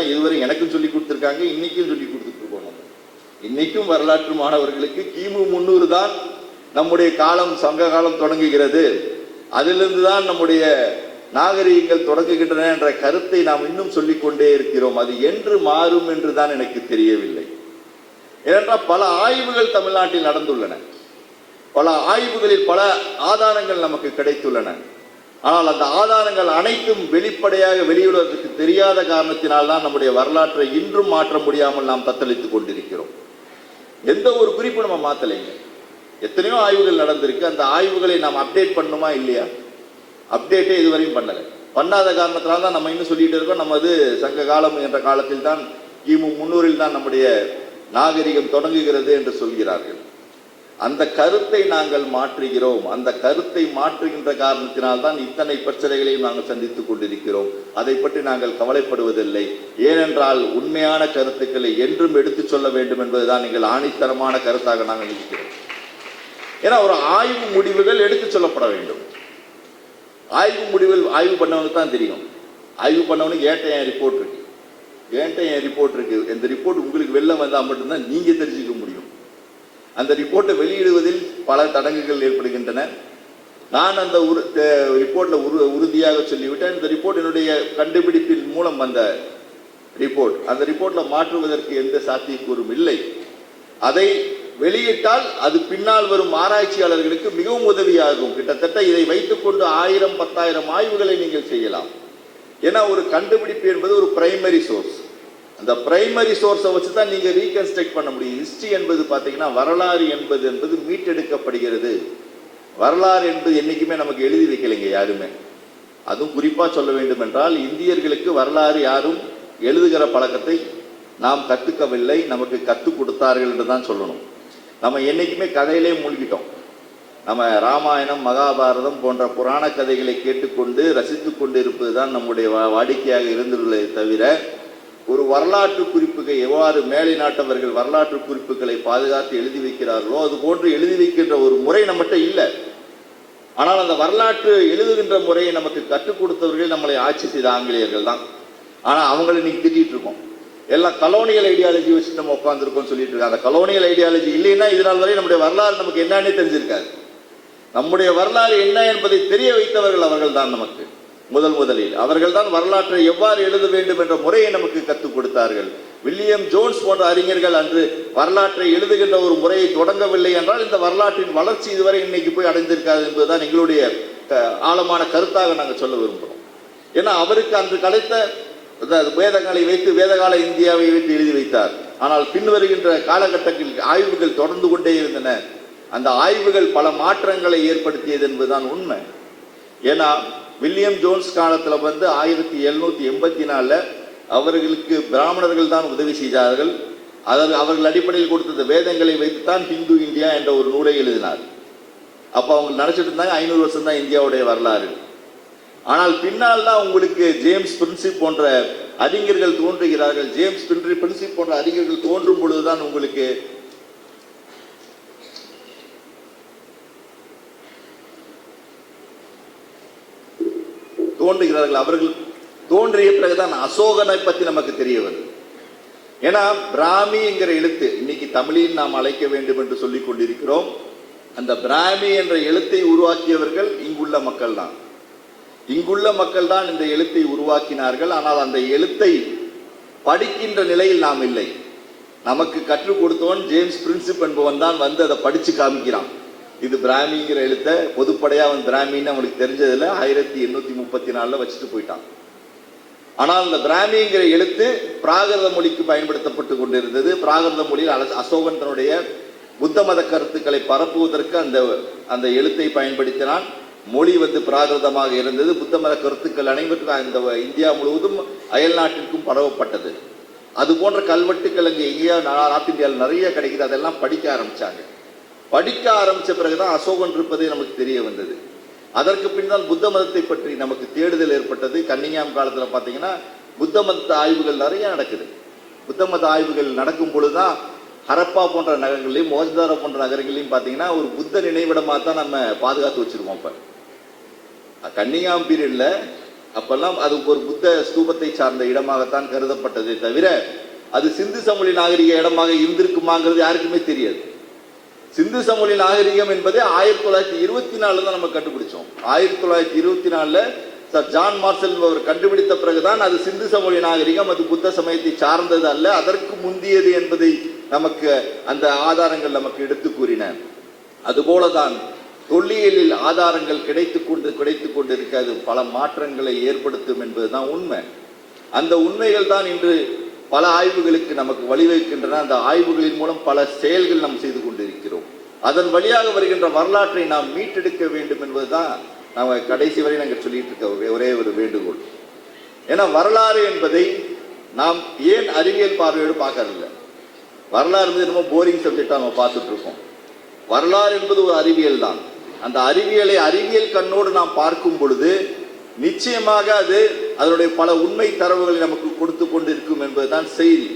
தான் இதுவரை எனக்கும் சொல்லி கொடுத்துருக்காங்க, இன்னைக்கும் சொல்லி கொடுத்துட்டு இருக்கோம். நம்ம இன்னைக்கும் வரலாற்று மாணவர்களுக்கு கிமு 300 தான் நம்முடைய காலம், சங்க காலம் தொடங்குகிறது, அதிலிருந்து தான் நம்முடைய நாகரிகங்கள் தொடங்குகின்றன என்ற கருத்தை நாம் இன்னும் சொல்லிக்கொண்டே இருக்கிறோம். அது என்று மாறும் என்று தான் எனக்கு தெரியவில்லை. ஏனென்றால் பல ஆய்வுகள் தமிழ்நாட்டில் நடந்துள்ளன, பல ஆய்வுகளில் பல ஆதாரங்கள் நமக்கு கிடைத்துள்ளன. ஆனால் அந்த ஆதாரங்கள் அனைத்தும் வெளிப்படையாக வெளியிடுவதற்கு தெரியாத காரணத்தினால்தான் நம்முடைய வரலாற்றை இன்றும் மாற்ற முடியாமல் நாம் தத்தளித்துக் கொண்டிருக்கிறோம். எந்த ஒரு குறிப்பு நம்ம மாத்தலைங்க. எத்தனையோ ஆய்வுகள் நடந்திருக்கு, அந்த ஆய்வுகளை நாம் அப்டேட் பண்ணுமா இல்லையா? அப்டேட்டே இதுவரையும் பண்ணலை. பண்ணாத காரணத்தினால தான் நம்ம இன்னும் சொல்லிட்டு இருக்கோம், நமது சங்க காலம் என்ற காலத்தில் தான், கிமு 300 தான் நம்முடைய நாகரிகம் தொடங்குகிறது என்று சொல்கிறார்கள். அந்த கருத்தை நாங்கள் மாற்றுகிறோம். அந்த கருத்தை மாற்றுகின்ற காரணத்தினால்தான் இத்தனை பிரச்சனைகளையும் நாங்கள் சந்தித்துக் கொண்டிருக்கிறோம். அதை பற்றி நாங்கள் கவலைப்படுவதில்லை. ஏனென்றால் உண்மையான கருத்துக்களை என்றும் எடுத்துச் சொல்ல வேண்டும் என்பதுதான் எங்கள் ஆணித்தரமான கருத்தாக நாங்கள் இருக்கிறோம். ஏன்னா ஒரு ஆய்வு முடிவுகள் எடுத்துச் சொல்லப்பட வேண்டும். ஆய்வு முடிவுகள் ஆய்வு பண்ணவனுக்கு தான் தெரியும். ஆய்வு பண்ணவனுக்கு ஏன்ட்ட என் ரிப்போர்ட் இருக்கு, ஏன்ட்ட என் ரிப்போர்ட் இருக்கு, இந்த ரிப்போர்ட் உங்களுக்கு வெளில வந்தால் மட்டும்தான் நீங்க தெரிஞ்சுக்க முடியும். அந்த ரிப்போர்ட்டை வெளியிடுவதில் பல தடங்குகள் ஏற்படுகின்றன. நான் அந்த ரிப்போர்ட்ல உறுதியாக சொல்லிவிட்டேன், இந்த ரிப்போர்ட் என்னுடைய கண்டுபிடிப்பின் மூலம் வந்த ரிப்போர்ட், அந்த ரிப்போர்ட்ல மாற்றுவதற்கு எந்த சாத்தியக்கூறும் இல்லை. அதை வெளியிட்டால் அது பின்னால் வரும் ஆராய்ச்சியாளர்களுக்கு மிகவும் உதவியாகும். கிட்டத்தட்ட இதை வைத்துக்கொண்டு 1000 10,000 ஆய்வுகளை நீங்கள் செய்யலாம். ஏன்னா ஒரு கண்டுபிடிப்பு என்பது ஒரு பிரைமரி சோர்ஸ். அந்த பிரைமரி சோர்ஸை வச்சு தான் நீங்க ரீகன்ஸ்ட்ரக்ட் பண்ண முடியும். ஹிஸ்டரி என்பது பார்த்தீங்கன்னா, வரலாறு என்பது மீட்டெடுக்கப்படுகிறது. வரலாறு என்பது என்னைக்குமே நமக்கு எழுதி வைக்கலைங்க யாருமே. அதுவும் குறிப்பா சொல்ல வேண்டும் என்றால், இந்தியர்களுக்கு வரலாறு யாரும் எழுதுகிற பழக்கத்தை நாம் கற்றுக்கவில்லை, நமக்கு கற்றுக் கொடுத்தார்கள் என்று தான் சொல்லணும். நம்ம என்னைக்குமே கதையிலே மூழ்கிட்டோம். நம்ம ராமாயணம், மகாபாரதம் போன்ற புராண கதைகளை கேட்டுக்கொண்டு ரசித்து கொண்டு இருப்பது தான் நம்முடைய வாடிக்கையாக இருந்துள்ளதை தவிர, ஒரு வரலாற்று குறிப்புகள் எவ்வாறு மேலை நாட்டவர்கள் வரலாற்று குறிப்புகளை பாதுகாத்து எழுதி வைக்கிறார்களோ அது போன்று எழுதி வைக்கின்ற ஒரு முறை நம்மகிட்ட இல்லை. ஆனால் அந்த வரலாற்று எழுதுகின்ற முறையை நமக்கு கற்றுக் கொடுத்தவர்கள் நம்மளை ஆட்சி செய்த ஆங்கிலேயர்கள் தான். ஆனால் அவங்களை இன்னைக்கு திட்டிட்டு இருக்கோம். எல்லாம் கலோனியல் ஐடியாலஜி வச்சு நம்ம உட்காந்துருக்கோம் சொல்லிட்டு இருக்காங்க. அந்த கலோனியல் ஐடியாலஜி இல்லைன்னா இதனால் வரை நம்முடைய வரலாறு நமக்கு என்னன்னே தெரிஞ்சிருக்காது. நம்முடைய வரலாறு என்ன என்பதை தெரிய வைத்தவர்கள் அவர்கள் தான். நமக்கு முதலில் அவர்கள் தான் வரலாற்றை எவ்வாறு எழுத வேண்டும் என்ற முறையை நமக்கு கற்றுக் கொடுத்தார்கள். வில்லியம் ஜோன்ஸ் போன்ற அறிஞர்கள் அன்று வரலாற்றை எழுதுகின்ற ஒரு முறையை தொடங்கவில்லை என்றால் இந்த வரலாற்றின் வளர்ச்சி இதுவரை இன்னைக்கு போய் அடைந்திருக்காது என்பதுதான் எங்களுடைய ஆழமான கருத்தாக நாங்கள் சொல்ல விரும்புகிறோம். ஏன்னா அவருக்கு அன்று கிடைத்த வேதங்களை வைத்து வேதகால இந்தியாவை வைத்து எழுதி வைத்தார். ஆனால் பின் வருகின்ற காலகட்டத்தில் ஆய்வுகள் தொடர்ந்து கொண்டே இருந்தன. அந்த ஆய்வுகள் பல மாற்றங்களை ஏற்படுத்தியது என்பதுதான் உண்மை. ஏன்னா வில்லியம் ஜோன்ஸ் காலத்தில் 1784 அவர்களுக்கு பிராமணர்கள் தான் உதவி செய்தார்கள். அவர்கள் அடிப்படையில் கொடுத்த வேதங்களை வைத்துத்தான் ஹிந்து இந்தியா என்ற ஒரு நூலை எழுதினார். அப்போ அவங்க நினைச்சிட்டு இருந்தாங்க 500 வருஷம் தான் இந்தியாவுடைய வரலாறு. ஆனால் பின்னால் தான் உங்களுக்கு ஜேம்ஸ் பிரின்சிப் போன்ற அறிஞர்கள் தோன்றுகிறார்கள். ஜேம்ஸ் பிரின்சிப் போன்ற அறிஞர்கள் தோன்றும் பொழுதுதான் உங்களுக்கு தோன்றுகிறார்கள். அவர்கள் தோன்றிய பிறகுதான் அசோகனை பற்றி நமக்கு தெரிய வருது. ஏன்னா பிராமி என்கிற எழுத்து இன்னைக்கு தமிழில் நாம் அழைக்க வேண்டும் என்று சொல்லிக் கொண்டிருக்கிறோம். அந்த பிராமி என்ற எழுத்தை உருவாக்கியவர்கள் இங்குள்ள மக்கள் தான். இங்குள்ள மக்கள் தான் இந்த எழுத்தை உருவாக்கினார்கள். ஆனால் அந்த எழுத்தை படிக்கின்ற நிலையில் நாம் இல்லை. நமக்கு கற்றுக் கொடுத்தவன் ஜேம்ஸ் பிரின்சிப் என்பவன் தான் அதை படிச்சு காமிக்கிறான். இது பிராமிங்கிற எழுத்த பொதுப்படையா அவன் பிராமின்னு அவனுக்கு தெரிஞ்சதில்லை. 1834 வச்சுட்டு போயிட்டான். ஆனால் அந்த பிராமிங்கிற எழுத்து பிராகிருத மொழிக்கு பயன்படுத்தப்பட்டு கொண்டிருந்தது. பிராகிருத மொழியில் அசோகன் தன்னுடைய புத்த மத கருத்துக்களை பரப்புவதற்கு அந்த எழுத்தை பயன்படுத்தினான். மொழி பிராகிருதமாக இருந்தது. புத்த மத கருத்துக்கள் அனைவருக்கும் இந்த இந்தியா முழுவதும் அயல் நாட்டிற்கும் பரவப்பட்டது. அது போன்ற கல்வெட்டுக்கள் அங்கே எங்கேயா நார்த் இந்தியாவில் நிறைய கிடைக்குது. அதெல்லாம் படிக்க ஆரம்பிச்சாங்க. படிக்க ஆரம்பிச்ச பிறகுதான் அசோகன் இருப்பதே நமக்கு தெரிய வந்தது. அதற்கு பின்னால் புத்த மதத்தை பற்றி நமக்கு தேடுதல் ஏற்பட்டது. கன்னிங்காம் காலத்தில் பார்த்தீங்கன்னா புத்த மத ஆய்வுகள் நிறைய நடக்குது. புத்த மத ஆய்வுகள் நடக்கும் பொழுதுதான் ஹரப்பா போன்ற நகரங்களையும் மோஜ்தாரா போன்ற நகரங்களையும் பார்த்தீங்கன்னா ஒரு புத்த நினைவிடமாக தான் நம்ம பாதுகாத்து வச்சிருக்கோம். இப்போ கன்னிங்காம் பீரியட்ல அப்பெல்லாம் அது ஒரு புத்த ஸ்தூபத்தை சார்ந்த இடமாகத்தான் கருதப்பட்டதே தவிர அது சிந்து சமவெளி நாகரிக இடமாக இருந்திருக்குமாங்கிறது யாருக்குமே தெரியாது. சிந்து சமவெளி நாகரிகம் என்பதை 1924 தான் நம்ம கண்டுபிடிச்சோம். 1924 சர் ஜான் மார்ஷல் அவர் கண்டுபிடித்த பிறகுதான் அது சிந்து சமவெளி நாகரிகம், அது புத்த சமயத்தை சார்ந்தது அல்ல, அதற்கு முந்தியது என்பதை நமக்கு அந்த ஆதாரங்கள் நமக்கு எடுத்து கூறின. அதுபோலதான் தொல்லியலில் ஆதாரங்கள் கிடைத்து கொண்டு இருக்காது, பல மாற்றங்களை ஏற்படுத்தும் என்பதுதான் உண்மை. அந்த உண்மைகள் தான் இன்று பல ஆய்வுகளுக்கு நமக்கு வழிவகுக்கின்றன. அந்த ஆய்வுகளின் மூலம் பல செயல்கள் நாம் செய்து கொண்டிருக்கிறோம். அதன் வழியாக வருகின்ற வரலாற்றை நாம் மீட்டெடுக்க வேண்டும் என்பதுதான் நாம கடைசி வரை நாங்கள் சொல்லிட்டு இருக்க ஒரே ஒரு வேண்டுகோள். ஏன்னா வரலாறு என்பதை நாம் ஏன் அறிவியல் பார்வையோடு பார்க்கறதில்லை. வரலாறு ரொம்ப போரிங் சப்ஜெக்டா நம்ம பார்த்துட்டு இருக்கோம். வரலாறு என்பது ஒரு அறிவியல் தான். அந்த அறிவியலை அறிவியல் கண்ணோடு நாம் பார்க்கும் பொழுது நிச்சயமாக அது அதனுடைய பல உண்மை தரவுகளை நமக்கு கொடுத்து கொண்டிருக்கும் என்பதுதான் செய்தி.